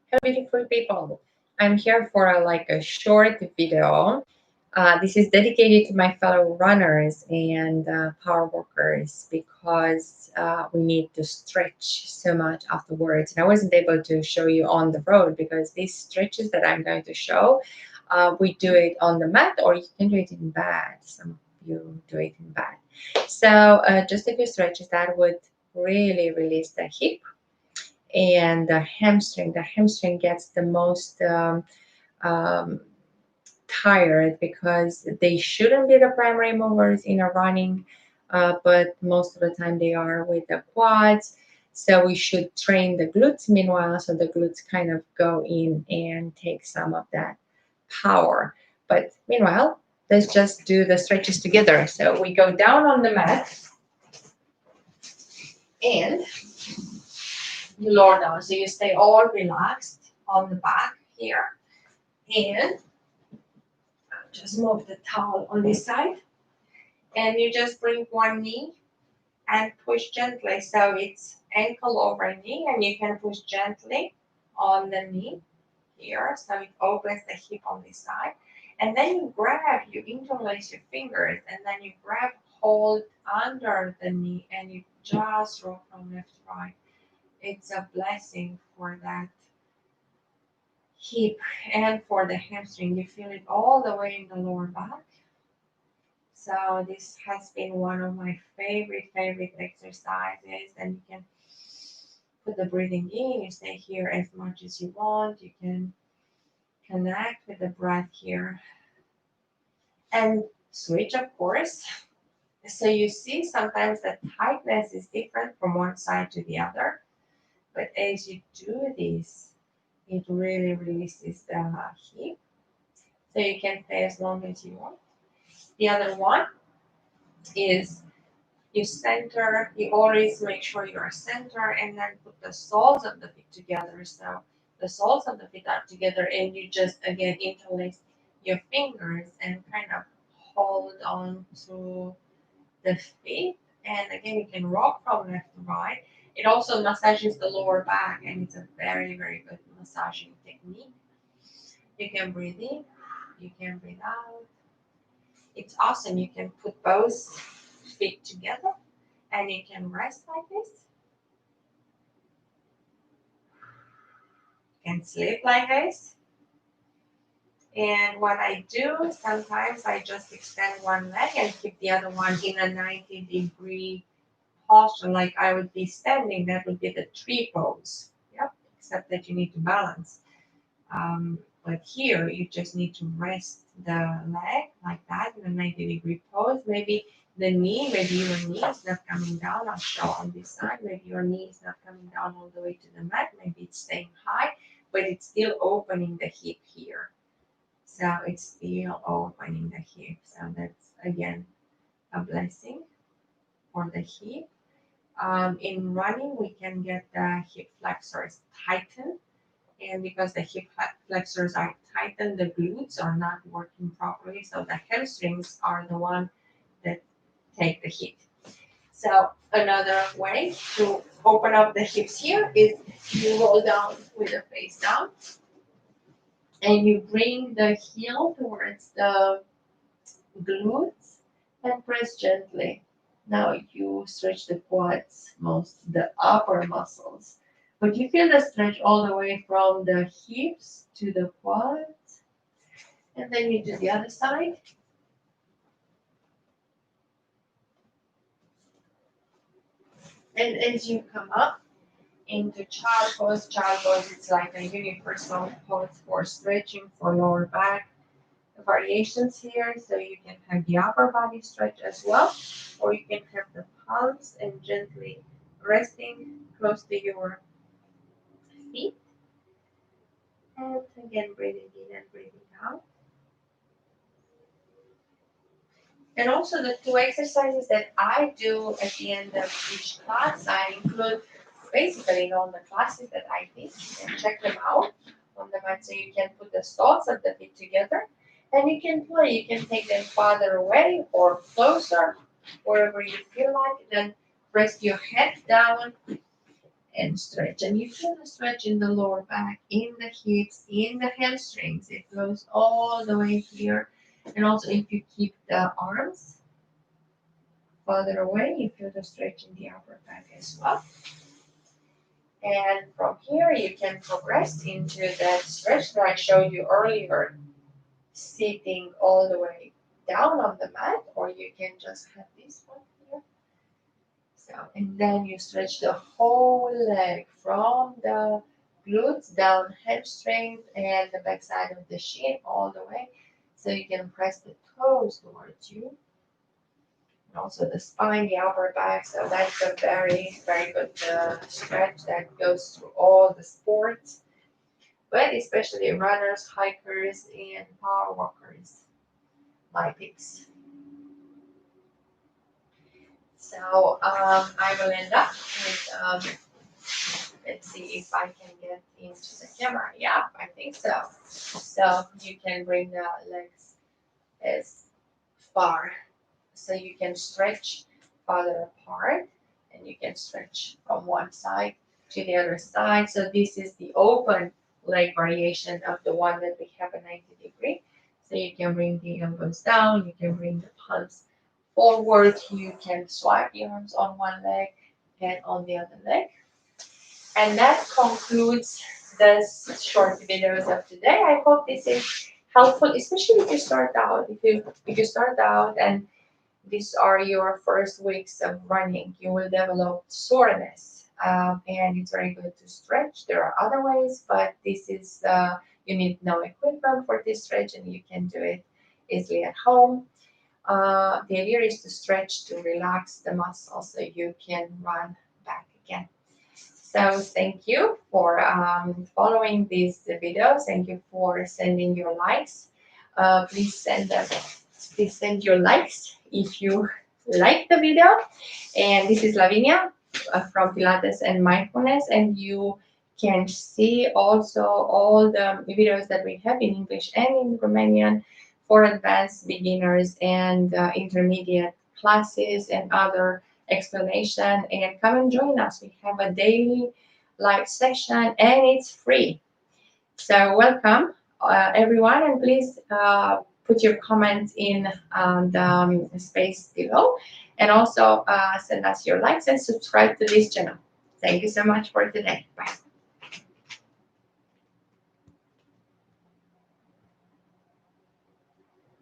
Hello, beautiful people. I'm here for a short video. This is dedicated to my fellow runners and power workers because we need to stretch so much afterwards. And I wasn't able to show you on the road because these stretches that I'm going to show, we do it on the mat or you can do it in bed. Some of you do it in bed. So just a few stretches that would really release the hip and the hamstring. The hamstring gets the most um, tired because they shouldn't be the primary movers in a running, but most of the time they are with the quads. So we should train the glutes meanwhile, so the glutes kind of go in and take some of that power. But meanwhile, let's just do the stretches together. So we go down on the mat and you lower down. So you stay all relaxed on the back here. And just move the towel on this side. And you just bring one knee and push gently. So it's ankle over knee, and you can push gently on the knee here. So it opens the hip on this side. And then you interlace your fingers, and then you grab hold under the knee, and you just roll from left to right. It's a blessing for that hip and for the hamstring. You feel it all the way in the lower back. So this has been one of my favorite exercises, and you can put the breathing in. You stay here as much as you want. You can connect with the breath here and switch, of course. So you see sometimes the tightness is different from one side to the other, but as you do this, it really releases the hip. So you can stay as long as you want. The other one is you center, you always make sure you are center and then put the soles of the feet together. So the soles of the feet are together and you just again interlace your fingers and kind of hold on to the feet. And again, you can rock from left to right. It also massages the lower back and it's a very good massaging technique. You can breathe in, you can breathe out. It's awesome. You can put both feet together and you can rest like this. You can sleep like this. And what I do, sometimes I just extend one leg and keep the other one in a 90-degree posture, like I would be standing. That would be the tree pose. Yep, except that you need to balance. But here, you just need to rest the leg like that in a 90-degree pose. Maybe the knee, maybe your knee is not coming down. I'll show on this side. Maybe your knee is not coming down all the way to the mat. Maybe it's staying high, but it's still opening the hip here. So it's still opening the hip. So that's again a blessing for the hip. In running, we can get the hip flexors tightened. And because the hip flexors are tightened, the glutes are not working properly. So the hamstrings are the one that take the hit. So another way to open up the hips here is you roll down with the face down and you bring the heel towards the glutes and press gently. Now you stretch the quads, most the upper muscles. But you feel the stretch all the way from the hips to the quads. And then you do the other side. And as you come up into child pose, it's like a universal pose for stretching for lower back. Variations here, so you can have the upper body stretch as well, or you can have the palms and gently resting close to your feet. And again, breathing in and breathing out. And also the two exercises that I do at the end of each class, I include basically in all the classes that I teach. You can check them out on the mat so you can put the soles of the feet together. And you can play, you can take them farther away or closer, wherever you feel like. Then rest your head down and stretch. And you feel the stretch in the lower back, in the hips, in the hamstrings. It goes all the way here. And also if you keep the arms further away, you feel the stretch in the upper back as well. And from here you can progress into that stretch that I showed you earlier, sitting all the way down on the mat, or you can just have this one here. So, and then you stretch the whole leg from the glutes down hamstrings and the back side of the shin all the way. So you can press the toes towards you. And also the spine, the upper back. So that's a very, very good stretch that goes through all the sports, but especially runners, hikers, and power walkers, my picks. So I will end up with, let's see if I can get into the camera. Yeah, I think so. So you can bring the legs as far, so you can stretch farther apart, and you can stretch from one side to the other side. So this is the open leg variation of the one that we have a 90-degree. So you can bring the elbows down, you can bring the palms forward, you can swipe the arms on one leg and on the other leg. And that concludes this short videos of today. I hope this is helpful, especially if you start out. If you start out and these are your first weeks of running, you will develop soreness, and it's very good to stretch. There are other ways, but this is you need no equipment for this stretch, and you can do it easily at home. The idea is to stretch to relax the muscles so you can run back again. So thank you for following these videos. Thank you for sending your likes. Please send your likes if you like the video. And this is Lavinia from Pilates and Mindfulness, and you can see also all the videos that we have in English and in Romanian for advanced beginners and intermediate classes and other explanation. And come and join us. We have a daily live session and it's free. So welcome everyone, and please put your comments in the space below, and also send us your likes and subscribe to this channel. Thank you so much for today. Bye.